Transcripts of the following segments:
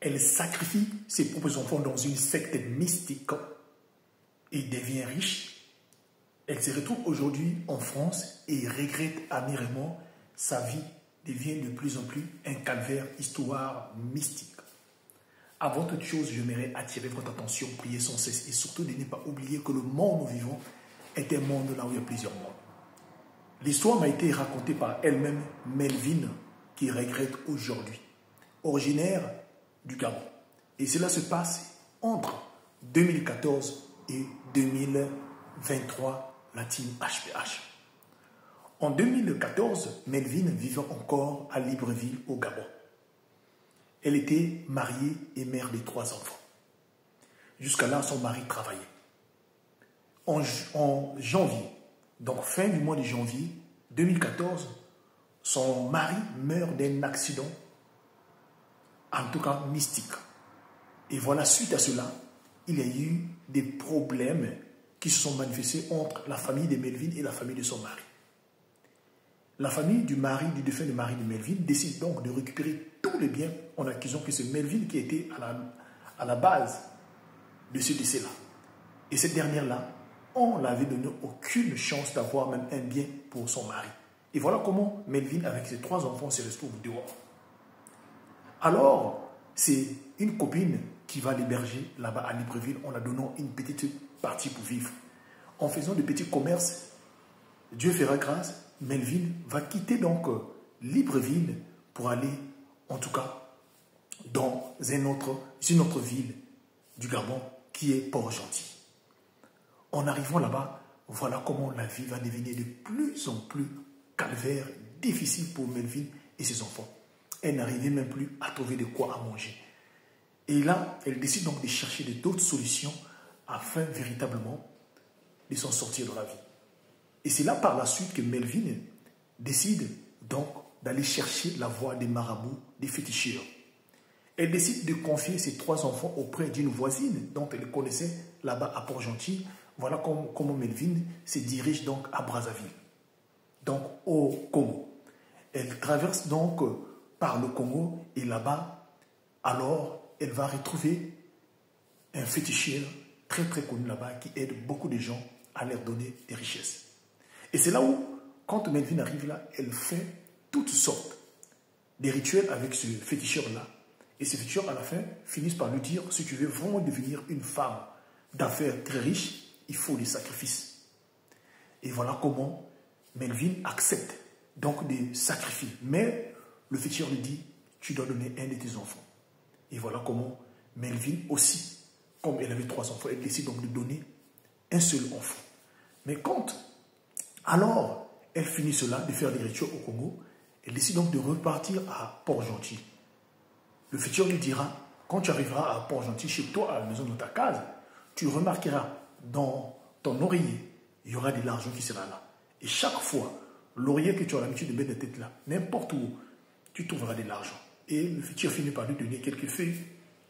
Elle sacrifie ses propres enfants dans une secte mystique et devient riche. Elle se retrouve aujourd'hui en France et regrette amèrement sa vie devient de plus en plus un calvaire, histoire mystique. Avant toute chose, j'aimerais attirer votre attention, prier sans cesse et surtout de ne pas oublier que le monde où nous vivons est un monde là où il y a plusieurs mondes. L'histoire m'a été racontée par elle-même, Melvin, qui regrette aujourd'hui, originaire du Gabon. Et cela se passe entre 2014 et 2023, la team HPH. En 2014, Melvin vivait encore à Libreville, au Gabon. Elle était mariée et mère de 3 enfants. Jusqu'à là, son mari travaillait. En janvier, donc fin du mois de janvier 2014, son mari meurt d'un accident, en tout cas mystique. Et voilà, suite à cela, il y a eu des problèmes qui se sont manifestés entre la famille de Melvin et la famille de son mari. La famille du défunt de mari de Melvin décide donc de récupérer tous les biens en accusant que c'est Melvin qui était à la base de ce décès-là. Et cette dernière-là, on n'avait donné aucune chance d'avoir même un bien pour son mari. Et voilà comment Melvin, avec ses 3 enfants, se retrouve dehors. Alors, c'est une copine qui va l'héberger là-bas à Libreville en la donnant une petite partie pour vivre. En faisant de petits commerces, Dieu fera grâce, Melvin va quitter donc Libreville pour aller, en tout cas, dans une autre ville du Gabon qui est Port-Gentil. En arrivant là-bas, voilà comment la vie va devenir de plus en plus calvaire, difficile pour Melvin et ses enfants. Elle n'arrivait même plus à trouver de quoi à manger. Et là, elle décide donc de chercher d'autres solutions afin véritablement de s'en sortir dans la vie. Et c'est là par la suite que Melvin décide donc d'aller chercher la voie des marabouts, des féticheurs. Elle décide de confier ses 3 enfants auprès d'une voisine dont elle connaissait là-bas à Port-Gentil. Voilà comment Melvin se dirige donc à Brazzaville, donc au Congo. Elle traverse donc par le Congo et là-bas, alors elle va retrouver un féticheur très très connu là-bas qui aide beaucoup de gens à leur donner des richesses. Et c'est là où, quand Melvin arrive là, elle fait toutes sortes de rituels avec ce féticheur-là. Et ce féticheur, à la fin, finissent par lui dire, si tu veux vraiment devenir une femme d'affaires très riche, il faut des sacrifices. Et voilà comment Melvin accepte donc des sacrifices. Mais le féticheur lui dit, tu dois donner un de tes enfants. Et voilà comment Melvin aussi, comme elle avait 3 enfants, elle décide donc de donner un seul enfant. Mais quand, alors, elle finit cela, de faire des rituels au Congo, elle décide donc de repartir à Port-Gentil. Le féticheur lui dira, quand tu arriveras à Port-Gentil, chez toi, à la maison de ta case, tu remarqueras dans ton oreiller, il y aura de l'argent qui sera là. Et chaque fois, l'oreiller que tu as l'habitude de mettre la tête là, n'importe où, tu trouveras de l'argent. Et le féticheur finit par lui donner quelques feuilles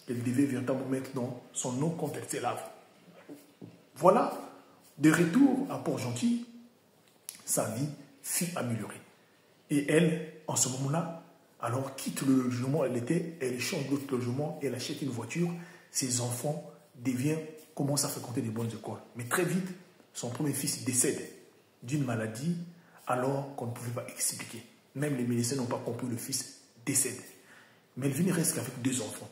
qu'elle devait véritablement mettre dans son eau quand elle se lave. Voilà, de retour à Port-Gentil, sa vie fut améliorée. Et elle, en ce moment-là, alors quitte le logement où elle était, elle change d'autre logement, elle achète une voiture, ses enfants commencent à fréquenter des bonnes écoles. Mais très vite, son premier fils décède d'une maladie alors qu'on ne pouvait pas expliquer. Même les médecins n'ont pas compris, le fils décède. Melvin reste qu'avec 2 enfants.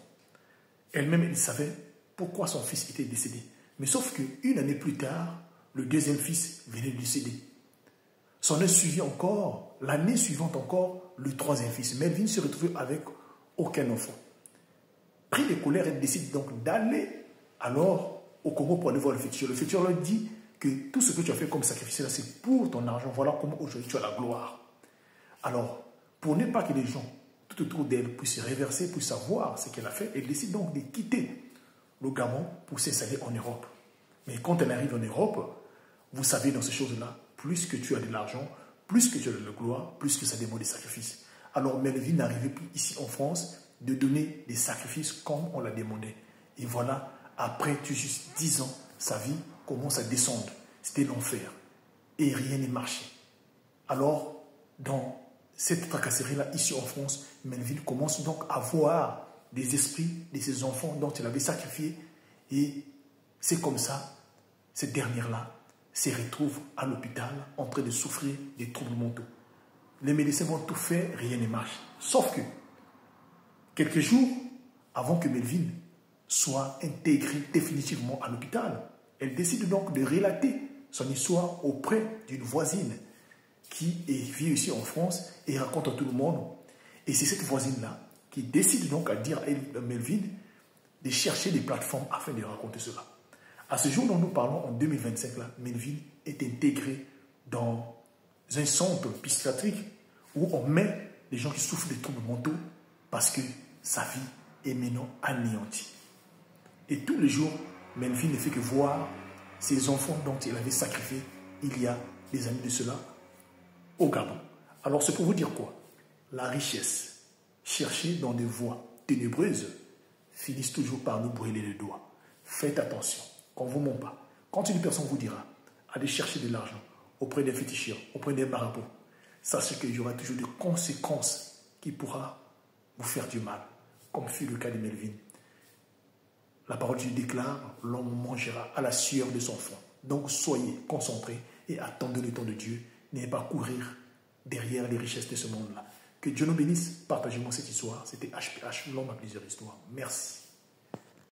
Elle-même, elle savait pourquoi son fils était décédé. Mais sauf qu'une année plus tard, le 2e fils venait de décéder. S'en est suivi encore, l'année suivante encore, le 3e fils. Melvin se retrouvait avec aucun enfant. Pris de colère, elle décide donc d'aller alors au Congo pour aller voir le féticheur. Le féticheur leur dit que tout ce que tu as fait comme sacrifice là, c'est pour ton argent. Voilà comment aujourd'hui tu as la gloire. Alors, pour ne pas que les gens tout autour d'elle puissent réverser, puissent savoir ce qu'elle a fait, elle décide donc de quitter le Gabon pour s'installer en Europe. Mais quand elle arrive en Europe, vous savez dans ces choses-là, plus que tu as de l'argent, plus que tu as de la gloire, plus que ça demande des sacrifices. Alors Melvin n'arrivait plus ici en France de donner des sacrifices comme on l'a demandé. Et voilà, après tout juste 10 ans, sa vie commence à descendre. C'était l'enfer. Et rien n'est marché. Alors, dans cette tracasserie-là, ici en France, Melvin commence donc à voir des esprits de ses enfants dont il avait sacrifié. Et c'est comme ça, cette dernière-là se retrouve à l'hôpital en train de souffrir des troubles mentaux. Les médecins vont tout faire, rien ne marche. Sauf que, quelques jours avant que Melvin soit intégrée définitivement à l'hôpital, elle décide donc de relater son histoire auprès d'une voisine qui vit ici en France et raconte à tout le monde. Et c'est cette voisine-là qui décide donc à dire à Melvin de chercher des plateformes afin de raconter cela. À ce jour dont nous parlons, en 2025, là, Melvin est intégré dans un centre psychiatrique où on met les gens qui souffrent des troubles mentaux parce que sa vie est maintenant anéantie. Et tous les jours, Melvin ne fait que voir ses enfants dont il avait sacrifié il y a des années de cela au Gabon. Alors c'est pour vous dire quoi? La richesse cherchée dans des voies ténébreuses finissent toujours par nous brûler les doigts. Faites attention, qu'on ne vous ment pas. Quand une personne vous dira allez chercher de l'argent auprès des féticheurs, auprès des marabouts, sachez qu'il y aura toujours des conséquences qui pourront vous faire du mal, comme fut le cas de Melvin. La parole de Dieu déclare, l'homme mangera à la sueur de son front. Donc soyez concentrés et attendez le temps de Dieu. N'ayez pas courir derrière les richesses de ce monde-là. Que Dieu nous bénisse. Partagez-moi cette histoire. C'était HPH, l'homme à plusieurs histoires. Merci.